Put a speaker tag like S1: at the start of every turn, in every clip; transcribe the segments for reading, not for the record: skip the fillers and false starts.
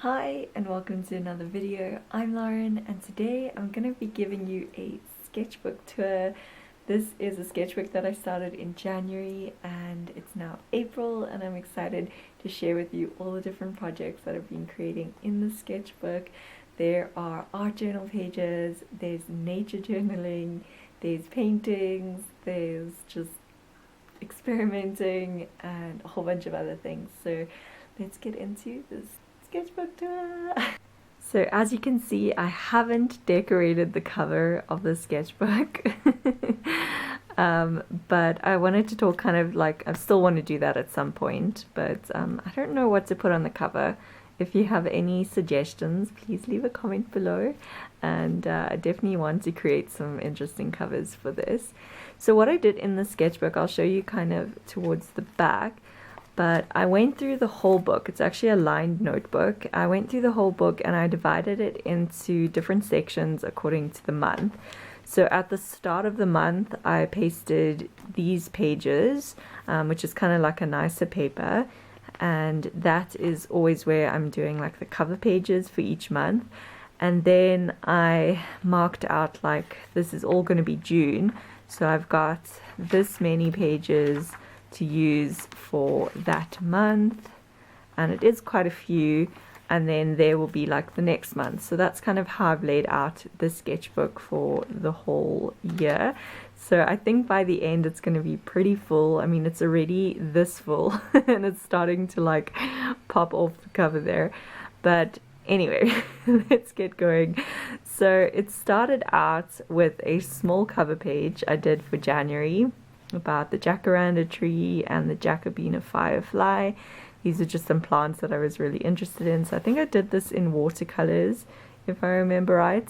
S1: Hi and welcome to another video. I'm Lauren and today I'm going to be giving you a sketchbook tour. This is a sketchbook that I started in January and it's now April, and I'm excited to share with you all the different projects that I've been creating in the sketchbook. There are art journal pages, there's nature journaling, there's paintings, there's just experimenting and a whole bunch of other things. So let's get into this sketchbook tour. So as you can see, I haven't decorated the cover of the sketchbook. But I wanted to talk kind of like, I still want to do that at some point, but I don't know what to put on the cover. If you have any suggestions, please leave a comment below, and I definitely want to create some interesting covers for this. So what I did in the sketchbook, I'll show you kind of towards the back. But I went through the whole book. It's actually a lined notebook. I went through the whole book and I divided it into different sections according to the month. So at the start of the month, I pasted these pages, which is kind of like a nicer paper. And that is always where I'm doing like the cover pages for each month. And then I marked out like this is all going to be June. So I've got this many pages to use for that month, and it is quite a few, and then there will be like the next month. So that's kind of how I've laid out the sketchbook for the whole year. So I think by the end it's going to be pretty full. I mean, it's already this full and it's starting to like pop off the cover there, but anyway, let's get going. So it started out with a small cover page I did for January about the jacaranda tree and the Jacobina firefly. These are just some plants that I was really interested in, so I think I did this in watercolors if I remember right.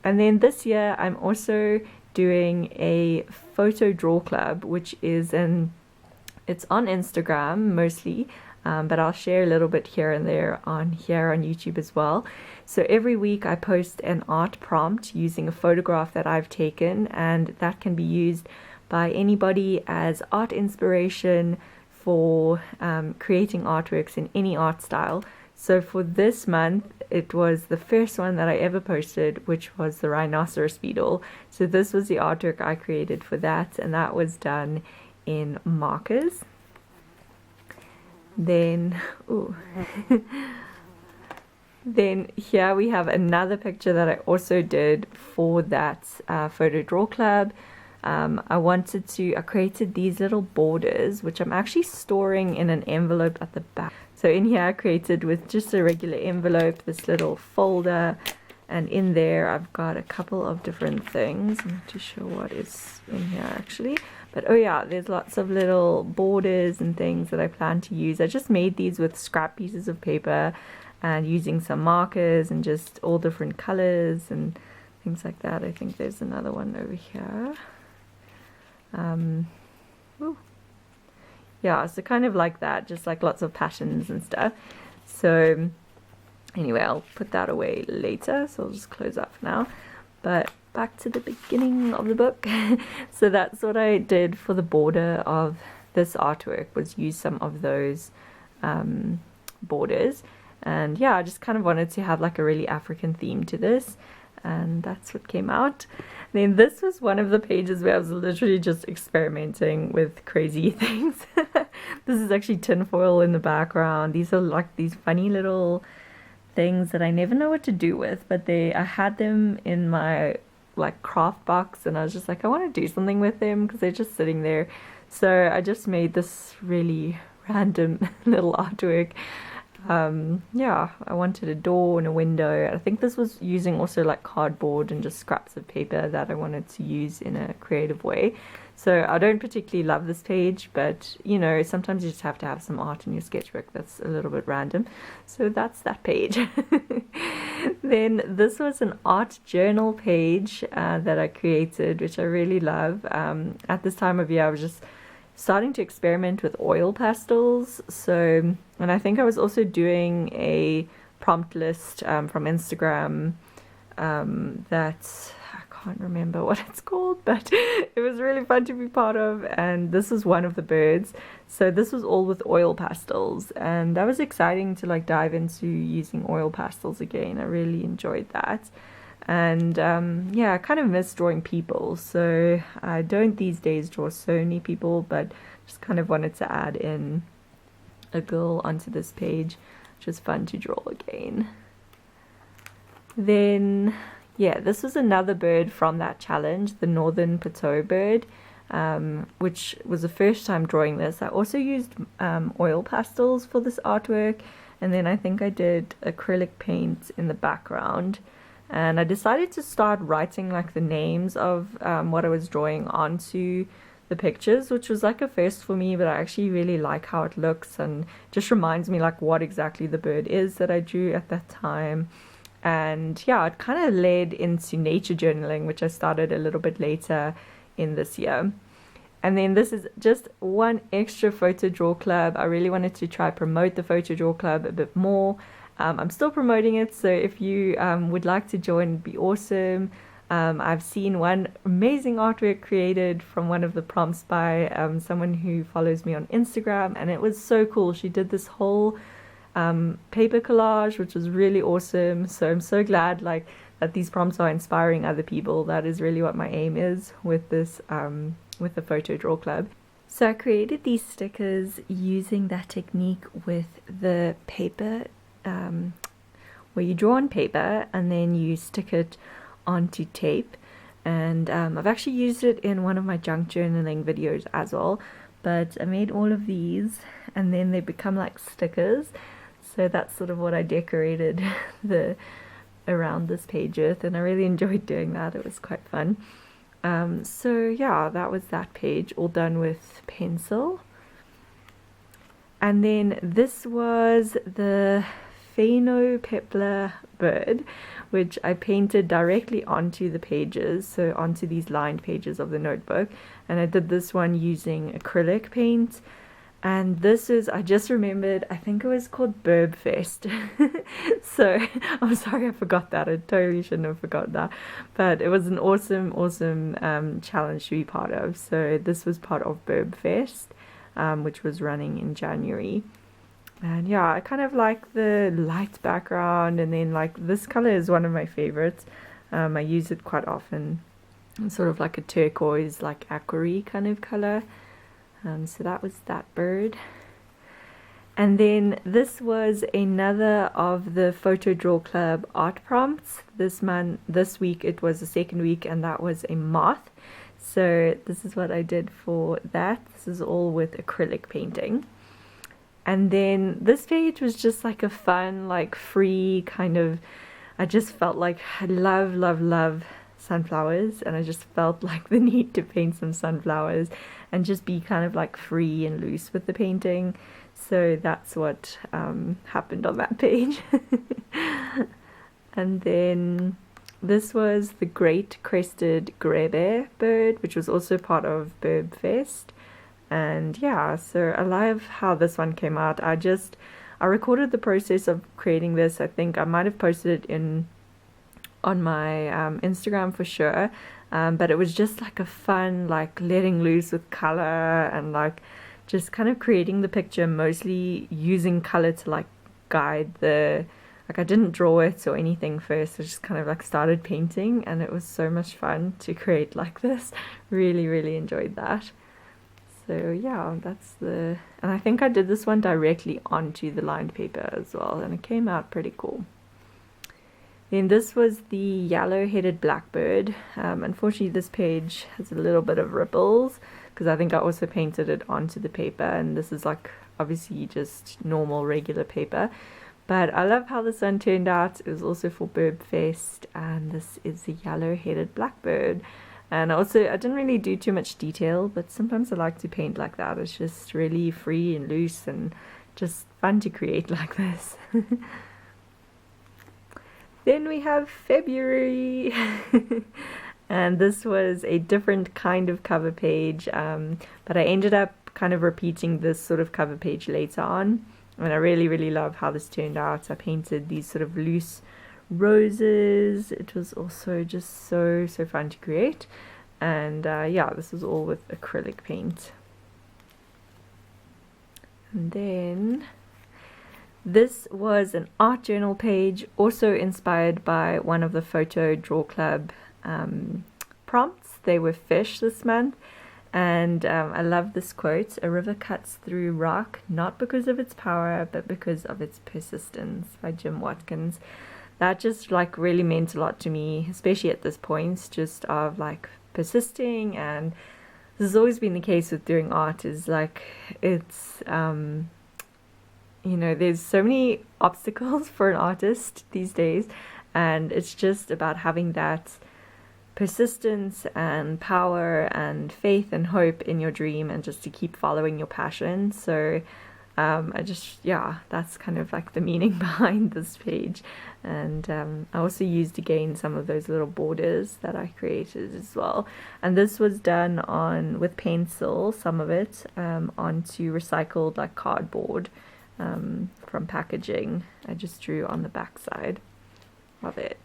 S1: And then this year I'm also doing a photo draw club, which is it's on Instagram mostly, but I'll share a little bit here and there on YouTube as well. So every week I post an art prompt using a photograph that I've taken, and that can be used by anybody as art inspiration for creating artworks in any art style. So for this month, it was the first one that I ever posted, which was the rhinoceros beetle. So this was the artwork I created for that, and that was done in markers. Then, then here we have another picture that I also did for that photo draw club. I created these little borders, which I'm actually storing in an envelope at the back. So in here I created with just a regular envelope, this little folder, and in there I've got a couple of different things. I'm not too sure what is in here actually, but oh yeah, there's lots of little borders and things that I plan to use. I just made these with scrap pieces of paper and using some markers and just all different colors and things like that. I think there's another one over here. Yeah, so kind of like that, just like lots of patterns and stuff. So anyway, I'll put that away later, so I'll just close up for now. But back to the beginning of the book. So that's what I did for the border of this artwork, was use some of those borders. And yeah, I just kind of wanted to have like a really African theme to this, and that's what came out. Then this was one of the pages where I was literally just experimenting with crazy things. This is actually tinfoil in the background. These are like these funny little things that I never know what to do with, but I had them in my like craft box, and I was just like, I want to do something with them because they're just sitting there. So I just made this really random little artwork. Yeah, I wanted a door and a window. I think this was using also like cardboard and just scraps of paper that I wanted to use in a creative way. So I don't particularly love this page, but you know, sometimes you just have to have some art in your sketchbook that's a little bit random. So that's that page. Then this was an art journal page that I created, which I really love. At this time of year, I was just starting to experiment with oil pastels. So, and I think I was also doing a prompt list from Instagram that I can't remember what it's called, but it was really fun to be part of. And this is one of the birds. So this was all with oil pastels, and that was exciting to like dive into using oil pastels again. I really enjoyed that. And yeah, I kind of miss drawing people, so I don't these days draw so many people, but just kind of wanted to add in a girl onto this page, which is fun to draw again. Then yeah, this was another bird from that challenge, the northern Plateau bird, which was the first time drawing this. I also used oil pastels for this artwork, and then I think I did acrylic paint in the background. And I decided to start writing like the names of what I was drawing onto the pictures, which was like a first for me, but I actually really like how it looks and just reminds me like what exactly the bird is that I drew at that time. And yeah, it kind of led into nature journaling, which I started a little bit later in this year. And then this is just one extra photo draw club. I really wanted to try promote the photo draw club a bit more. I'm still promoting it, so if you would like to join, it'd be awesome. I've seen one amazing artwork created from one of the prompts by someone who follows me on Instagram, and it was so cool. She did this whole paper collage, which was really awesome. So I'm so glad like that these prompts are inspiring other people. That is really what my aim is with this with the photo draw club. So I created these stickers using that technique with the paper, where you draw on paper and then you stick it onto tape. And I've actually used it in one of my junk journaling videos as well, but I made all of these and then they become like stickers. So that's sort of what I decorated the around this page with, and I really enjoyed doing that. It was quite fun. So yeah, that was that page all done with pencil. And then this was the Phainopepla bird, which I painted directly onto the pages, so onto these lined pages of the notebook. And I did this one using acrylic paint. And this is, I just remembered, I think it was called Birbfest. So I'm sorry I forgot that. I totally shouldn't have forgot that. But it was an awesome challenge to be part of. So this was part of Birbfest, which was running in January. And yeah, I kind of like the light background, and then like this color is one of my favorites. I use it quite often. It's sort of like a turquoise, like aquarine kind of color. So that was that bird. And then this was another of the Photo Draw Club art prompts. This week it was the second week, and that was a moth. So this is what I did for that. This is all with acrylic painting. And then this page was just like a fun, like free kind of, I just felt like I love sunflowers, and I just felt like the need to paint some sunflowers and just be kind of like free and loose with the painting. So that's what happened on that page. And then this was the great crested grebe bird, which was also part of Birbfest. And yeah, so I love how this one came out. I recorded the process of creating this. I think I might have posted it on my Instagram for sure, but it was just like a fun, like letting loose with color and like just kind of creating the picture, mostly using color to like guide the, like I didn't draw it or anything first. I just kind of like started painting, and it was so much fun to create like this. Really enjoyed that. So yeah, that's and I think I did this one directly onto the lined paper as well, and it came out pretty cool. Then this was the yellow-headed blackbird. Unfortunately this page has a little bit of ripples because I think I also painted it onto the paper, and this is like obviously just normal regular paper. But I love how this one turned out. It was also for Birbfest, and this is the yellow-headed blackbird. And also, I didn't really do too much detail, but sometimes I like to paint like that. It's just really free and loose and just fun to create like this. Then we have February. And this was a different kind of cover page, but I ended up kind of repeating this sort of cover page later on. And I really love how this turned out. I painted these sort of loose roses. It was also just so fun to create. And yeah, this was all with acrylic paint. And then this was an art journal page, also inspired by one of the Photo Draw Club prompts. They were fish this month, and I love this quote: "A river cuts through rock, not because of its power, but because of its persistence," by Jim Watkins. That just like really meant a lot to me, especially at this point, just of like persisting. And this has always been the case with doing art, is like it's you know, there's so many obstacles for an artist these days, and it's just about having that persistence and power and faith and hope in your dream, and just to keep following your passion. So I just, yeah, that's kind of like the meaning behind this page. And I also used again some of those little borders that I created as well. And this was done on with pencil, some of it onto recycled like cardboard from packaging. I just drew on the back side of it.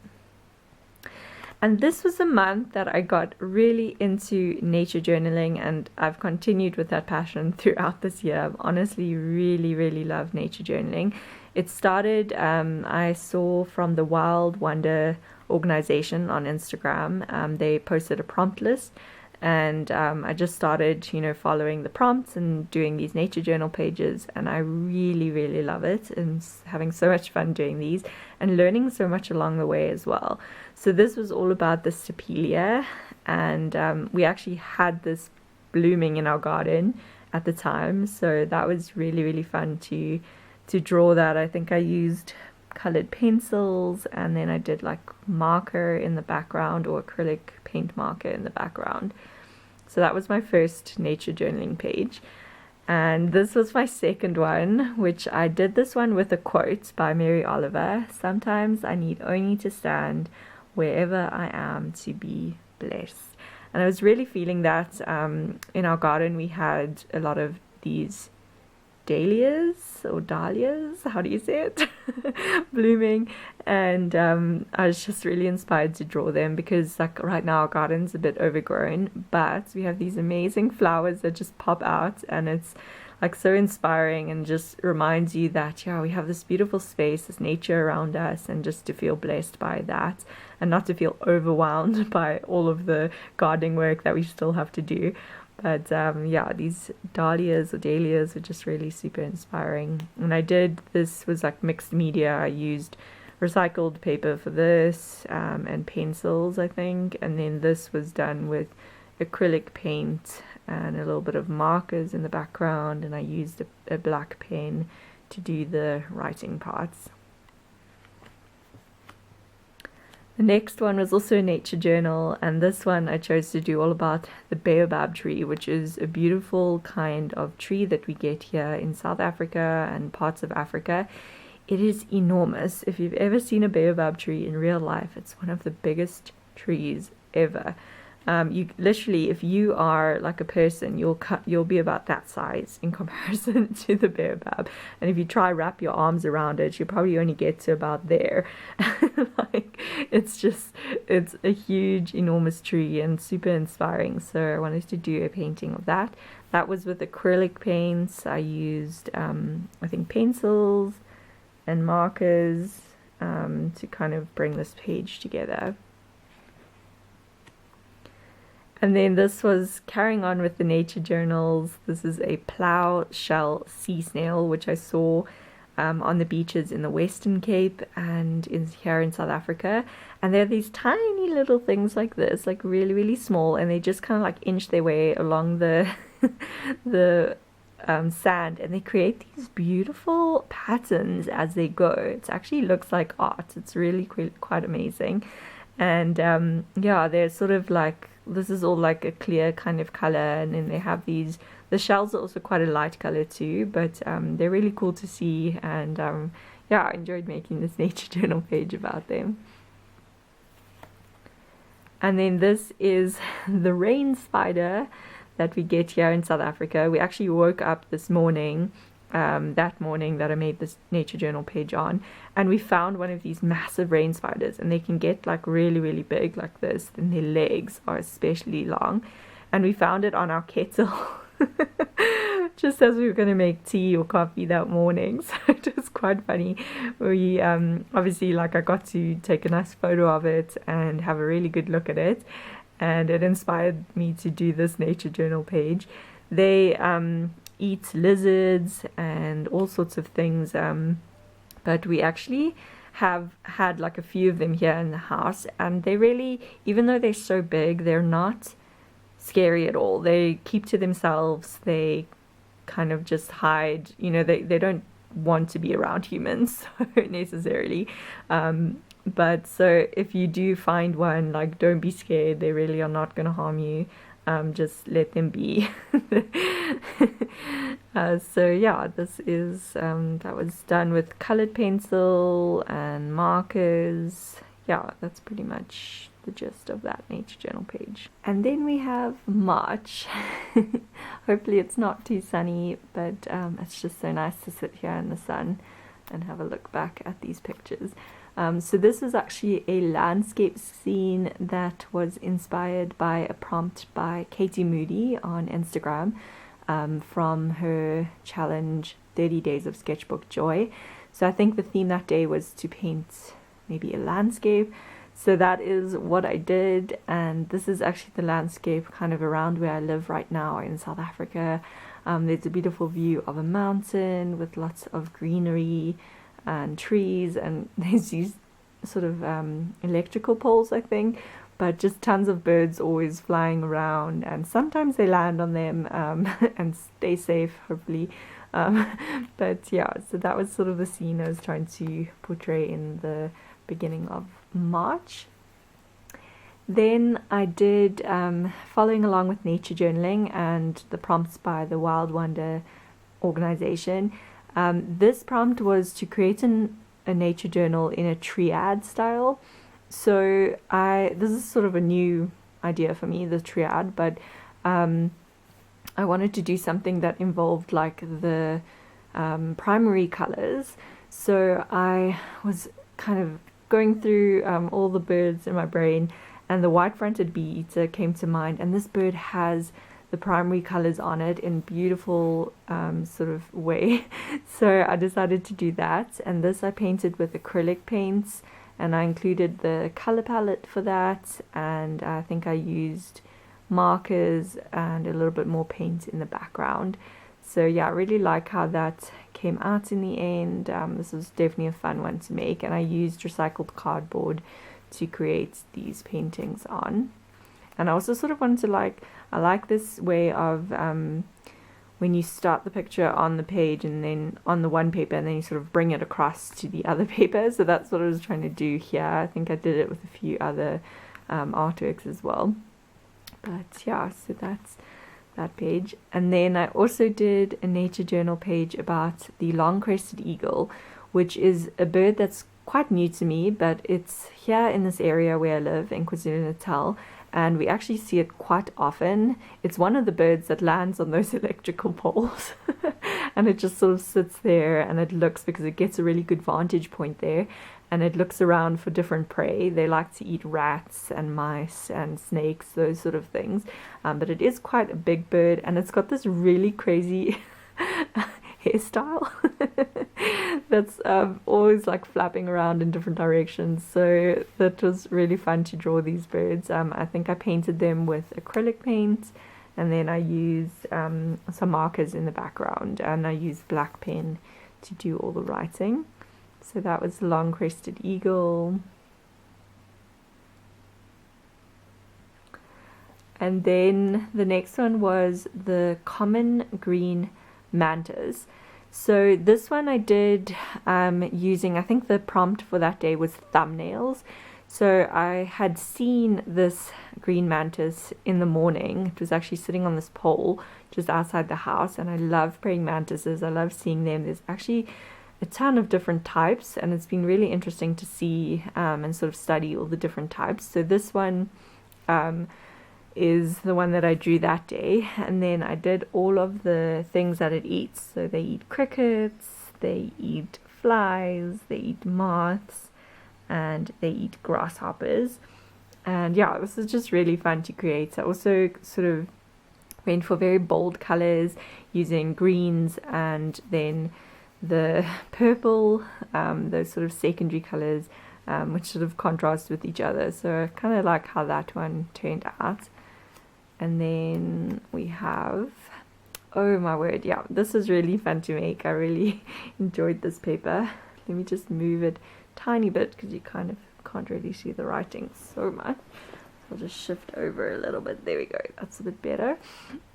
S1: And this was a month that I got really into nature journaling, and I've continued with that passion throughout this year. I've honestly really love nature journaling. It started, I saw from the Wild Wonder organization on Instagram. They posted a prompt list, and I just started, you know, following the prompts and doing these nature journal pages, and I really love it, and having so much fun doing these and learning so much along the way as well. So this was all about the Stapelia, and we actually had this blooming in our garden at the time, so that was really fun to draw that. I think I used colored pencils, and then I did like marker in the background, or acrylic paint marker in the background. So that was my first nature journaling page. And this was my second one, which I did this one with a quote by Mary Oliver: "Sometimes I need only to stand wherever I am to be blessed." And I was really feeling that. In our garden we had a lot of these dahlias, or dahlias, how do you say it, blooming, and I was just really inspired to draw them, because like right now our garden's a bit overgrown, but we have these amazing flowers that just pop out, and it's like so inspiring, and just reminds you that, yeah, we have this beautiful space, this nature around us, and just to feel blessed by that, and not to feel overwhelmed by all of the gardening work that we still have to do. But yeah, these dahlias or dahlias were just really super inspiring. And I did, this was like mixed media. I used recycled paper for this, and pencils, I think. And then this was done with acrylic paint and a little bit of markers in the background. And I used a black pen to do the writing parts. The next one was also a nature journal, and this one I chose to do all about the baobab tree, which is a beautiful kind of tree that we get here in South Africa and parts of Africa. It is enormous. If you've ever seen a baobab tree in real life, it's one of the biggest trees ever. You literally, if you are like a person, you'll be about that size in comparison to the baobab. And if you try wrap your arms around it, you probably only get to about there. Like, it's a huge, enormous tree, and super inspiring. So I wanted to do a painting of that. That was with acrylic paints. I used, I think, pencils and markers to kind of bring this page together. And then this was carrying on with the nature journals. This is a plough shell sea snail, which I saw on the beaches in the Western Cape and here in South Africa. And they're these tiny little things like this, like really small, and they just kind of like inch their way along the the sand, and they create these beautiful patterns as they go. It actually looks like art. It's really quite amazing. And yeah, they're sort of like, this is all like a clear kind of color, and then they have these, the shells are also quite a light color too, but they're really cool to see. And yeah, I enjoyed making this nature journal page about them. And then this is the rain spider that we get here in South Africa. We actually woke up this morning that morning that I made this nature journal page on, and we found one of these massive rain spiders, and they can get like really, really big like this, and their legs are especially long, and we found it on our kettle just as we were going to make tea or coffee that morning. So it was quite funny. We obviously, like, I got to take a nice photo of it and have a really good look at it, and it inspired me to do this nature journal page. They eat lizards and all sorts of things, but we actually have had like a few of them here in the house, and they really, even though they're so big, they're not scary at all. They keep to themselves. They kind of just hide, you know, they don't want to be around humans necessarily, but so if you do find one, like, don't be scared. They really are not going to harm you. Just let them be. So yeah, this is that was done with colored pencil and markers. Yeah, that's pretty much the gist of that nature journal page. And then we have March. Hopefully it's not too sunny, but it's just so nice to sit here in the sun and have a look back at these pictures. So this is actually a landscape scene that was inspired by a prompt by Katie Moody on Instagram, from her challenge 30 Days of Sketchbook Joy. So I think the theme that day was to paint maybe a landscape. So that is what I did, and this is actually the landscape kind of around where I live right now in South Africa. There's a beautiful view of a mountain with lots of greenery and trees, and there's these sort of electrical poles, I think, but just tons of birds always flying around, and sometimes they land on them and stay safe, hopefully. But yeah, so that was sort of the scene I was trying to portray in the beginning of March. Then I did, following along with nature journaling and the prompts by the Wild Wonder organization, this prompt was to create a nature journal in a triad style. So this is sort of a new idea for me, the triad, but I wanted to do something that involved like the primary colors. So I was kind of going through all the birds in my brain, and the white-fronted bee-eater came to mind, and this bird has the primary colors on it in beautiful sort of way. So I decided to do that, and this I painted with acrylic paints, and I included the color palette for that, and I think I used markers and a little bit more paint in the background. So yeah, I really like how that came out in the end. This was definitely a fun one to make, and I used recycled cardboard to create these paintings on. And I also sort of wanted to I like this way of when you start the picture on the page and then on the one paper, and then you sort of bring it across to the other paper. So that's what I was trying to do here. I think I did it with a few other artworks as well. But yeah, so that's that page. And then I also did a nature journal page about the long-crested eagle, which is a bird that's quite new to me, but it's here in this area where I live in KwaZulu-Natal, and we actually see it quite often. It's one of the birds that lands on those electrical poles and it just sort of sits there, and it looks, because it gets a really good vantage point there, and it looks around for different prey. They like to eat rats and mice and snakes, those sort of things, but it is quite a big bird, and it's got this really crazy hairstyle that's always like flapping around in different directions. So that was really fun to draw these birds. I think I painted them with acrylic paint, and then I used some markers in the background, and I used black pen to do all the writing. So that was the long-crested eagle. And then the next one was the common green mantis. So this one I did using, I think the prompt for that day was thumbnails. So I had seen this green mantis in the morning. It was actually sitting on this pole just outside the house, and I love praying mantises. I love seeing them. There's actually a ton of different types, and it's been really interesting to see and sort of study all the different types. So this one is the one that I drew that day, and then I did all of the things that it eats. So they eat crickets, they eat flies, they eat moths, and they eat grasshoppers. And yeah, this is just really fun to create. So I also sort of went for very bold colors using greens and then the purple, those sort of secondary colors, which sort of contrast with each other. So I kind of like how that one turned out. And then we have, oh my word, yeah, this is really fun to make. I really enjoyed this paper. Let me just move it tiny bit because you kind of can't really see the writing so much. I'll just shift over a little bit. There we go. That's a bit better.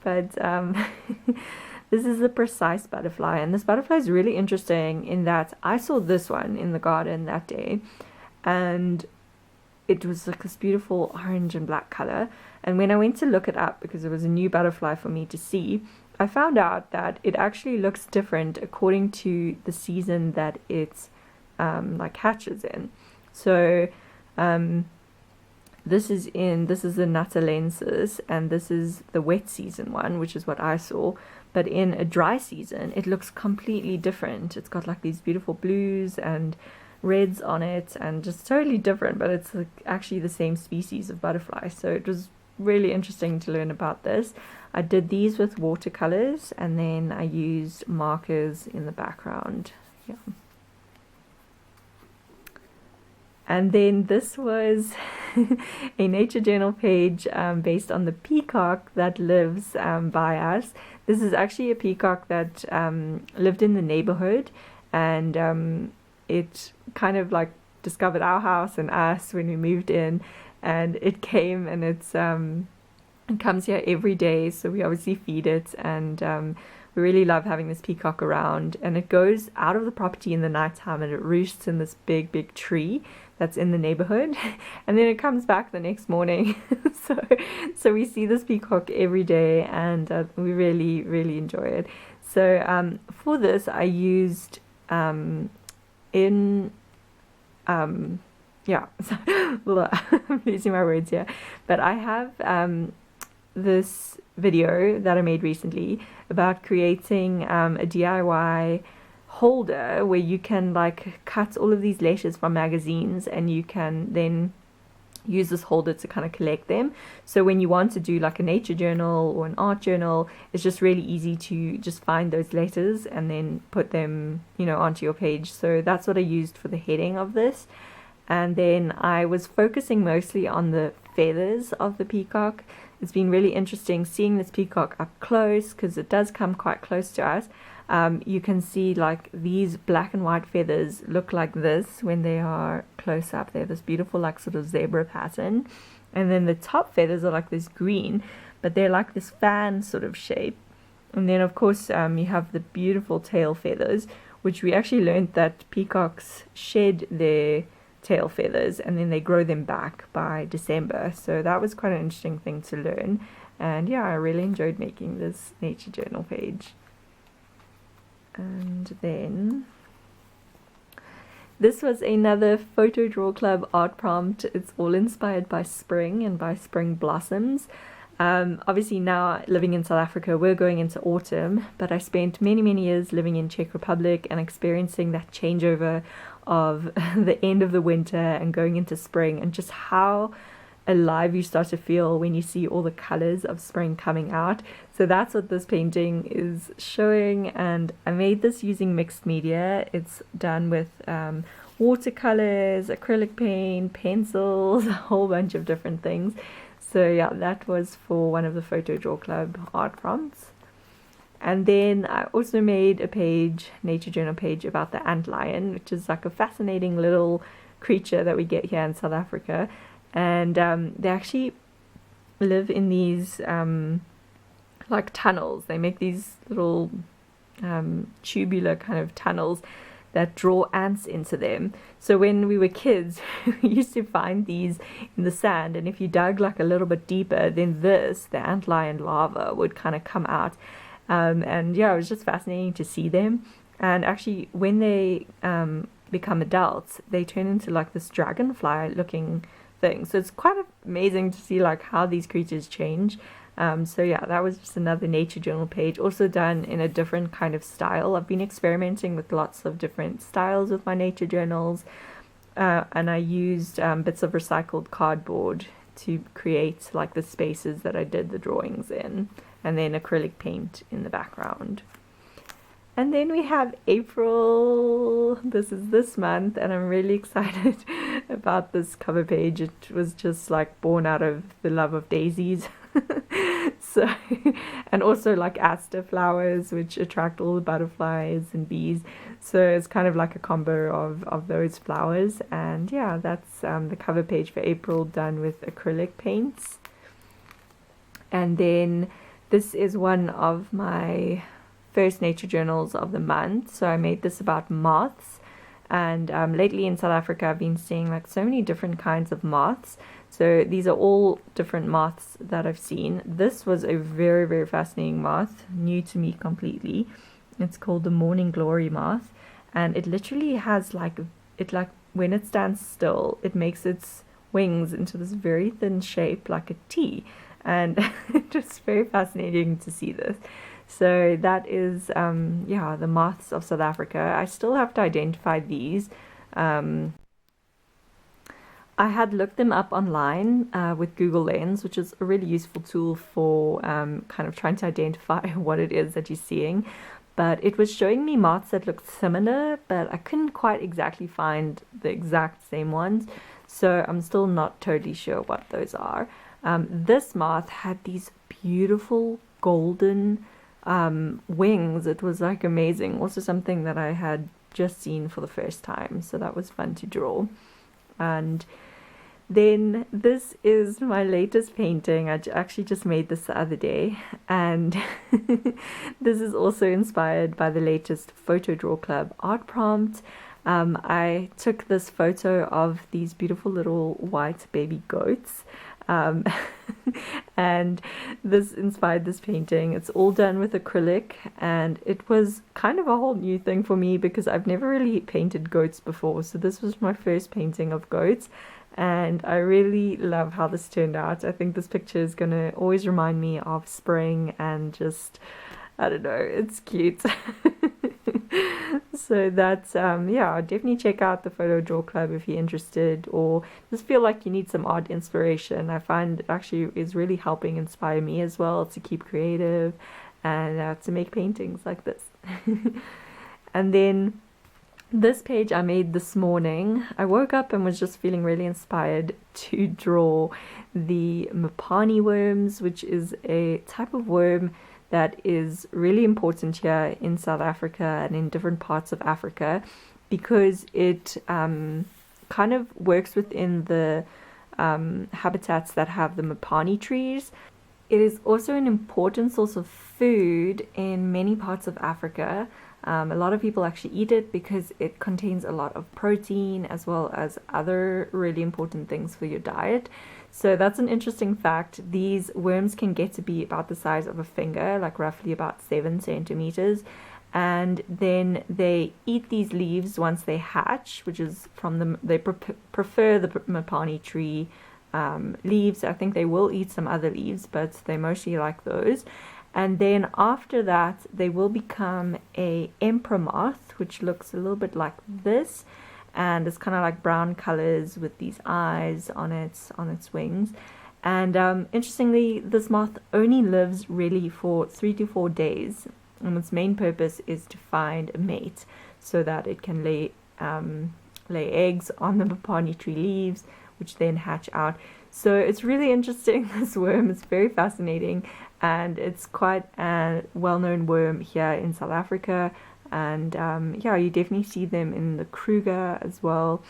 S1: But this is a precise butterfly, and this butterfly is really interesting in that I saw this one in the garden that day, and it was like this beautiful orange and black color. And when I went to look it up, because it was a new butterfly for me to see, I found out that it actually looks different according to the season that it's like hatches in. So this is the Natalensis, and this is the wet season one, which is what I saw. But in a dry season, it looks completely different. It's got like these beautiful blues and reds on it, and just totally different, but it's like actually the same species of butterfly. So it was really interesting to learn about this. I did these with watercolors, and then I used markers in the background. Yeah. And then this was a nature journal page based on the peacock that lives by us. This is actually a peacock that lived in the neighborhood, and it kind of like discovered our house and us when we moved in, and it came, and it comes here every day, so we obviously feed it, and we really love having this peacock around. And it goes out of the property in the nighttime, and it roosts in this big tree that's in the neighborhood, and then it comes back the next morning. so we see this peacock every day, and we really enjoy it. So for this I used yeah, I'm losing my words here, but I have this video that I made recently about creating a DIY holder where you can like cut all of these letters from magazines, and you can then use this holder to kind of collect them. So when you want to do like a nature journal or an art journal, it's just really easy to just find those letters and then put them, you know, onto your page. So that's what I used for the heading of this. And then I was focusing mostly on the feathers of the peacock. It's been really interesting seeing this peacock up close, because it does come quite close to us. You can see like these black and white feathers look like this when they are close up. They have this beautiful like sort of zebra pattern, and then the top feathers are like this green, but they're like this fan sort of shape. And then of course you have the beautiful tail feathers, which we actually learned that peacocks shed their tail feathers and then they grow them back by December. So that was quite an interesting thing to learn. And yeah, I really enjoyed making this nature journal page. And then this was another Photo Draw Club art prompt. It's all inspired by spring and by spring blossoms. Obviously now living in South Africa, we're going into autumn, but I spent many years living in Czech Republic and experiencing that changeover of the end of the winter and going into spring, and just how alive you start to feel when you see all the colors of spring coming out. So that's what this painting is showing, and I made this using mixed media. It's done with watercolors, acrylic paint, pencils, a whole bunch of different things. So yeah, that was for one of the Photo Draw Club art prompts. And then I also made a page, nature journal page, about the antlion, which is like a fascinating little creature that we get here in South Africa. And they actually live in these like tunnels. They make these little tubular kind of tunnels that draw ants into them. So when we were kids, we used to find these in the sand, and if you dug like a little bit deeper, then the antlion larva would kind of come out. And yeah, it was just fascinating to see them. And actually when they become adults, they turn into like this dragonfly looking thing. So it's quite amazing to see like how these creatures change. So yeah, that was just another nature journal page, also done in a different kind of style. I've been experimenting with lots of different styles with my nature journals, and I used bits of recycled cardboard to create like the spaces that I did the drawings in, and then acrylic paint in the background. And then we have April. This is this month, and I'm really excited about this cover page. It was just like born out of the love of daisies. So, and also like aster flowers, which attract all the butterflies and bees. So it's kind of like a combo of those flowers. And yeah, that's the cover page for April, done with acrylic paints. And then this is one of my first nature journals of the month. So I made this about moths, and lately in South Africa I've been seeing like so many different kinds of moths. So these are all different moths that I've seen. This was a very, very fascinating moth, new to me completely. It's called the morning glory moth, and it literally has like when it stands still, it makes its wings into this very thin shape like a T, and it's just very fascinating to see this. So that is yeah, the moths of South Africa. I still have to identify these. I had looked them up online with Google Lens, which is a really useful tool for kind of trying to identify what it is that you're seeing. But it was showing me moths that looked similar, but I couldn't quite exactly find the exact same ones. So I'm still not totally sure what those are. This moth had these beautiful golden wings. It was like amazing. Also something that I had just seen for the first time. So that was fun to draw. And then this is my latest painting. I actually just made this the other day, and this is also inspired by the latest Photo Draw Club art prompt. I took this photo of these beautiful little white baby goats, and this inspired this painting. It's all done with acrylic, and it was kind of a whole new thing for me because I've never really painted goats before. So this was my first painting of goats, and I really love how this turned out. I think this picture is going to always remind me of spring, and just, I don't know, it's cute. So that's yeah, definitely check out the Photo Draw Club if you're interested, or just feel like you need some art inspiration. I find it actually is really helping inspire me as well to keep creative and to make paintings like this. And then this page I made this morning. I woke up and was just feeling really inspired to draw the Mopani worms, which is a type of worm that is really important here in South Africa and in different parts of Africa, because it kind of works within the habitats that have the Mopani trees. It is also an important source of food in many parts of Africa. A lot of people actually eat it because it contains a lot of protein as well as other really important things for your diet. So that's an interesting fact. These worms can get to be about the size of a finger, like roughly about 7 centimeters. And then they eat these leaves once they hatch, which is from them. They prefer the Mopani tree leaves. I think they will eat some other leaves, but they mostly like those. And then after that, they will become a emperor moth, which looks a little bit like this, and it's kind of like brown colors with these eyes on its wings. And interestingly, this moth only lives really for 3 to 4 days, and its main purpose is to find a mate so that it can lay eggs on the Mopani tree leaves, which then hatch out. So it's really interesting, this worm. It's very fascinating, and it's quite a well-known worm here in South Africa. And yeah, you definitely see them in the Kruger as well.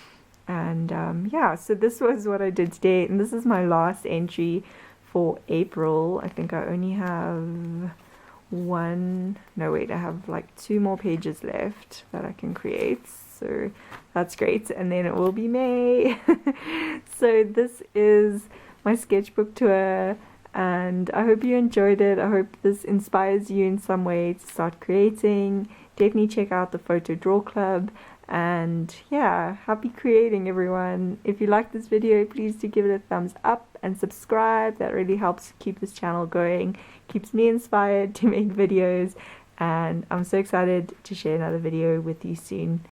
S1: And yeah, so this was what I did today, and this is my last entry for April. I think I only have I have like 2 more pages left that I can create, so that's great. And then it will be May. So this is my sketchbook tour, and I hope you enjoyed it. I hope this inspires you in some way to start creating. Definitely check out the Photo Draw Club, And yeah, happy creating, everyone. If you like this video, please do give it a thumbs up and subscribe. That really helps keep this channel going, keeps me inspired to make videos, and I'm so excited to share another video with you soon.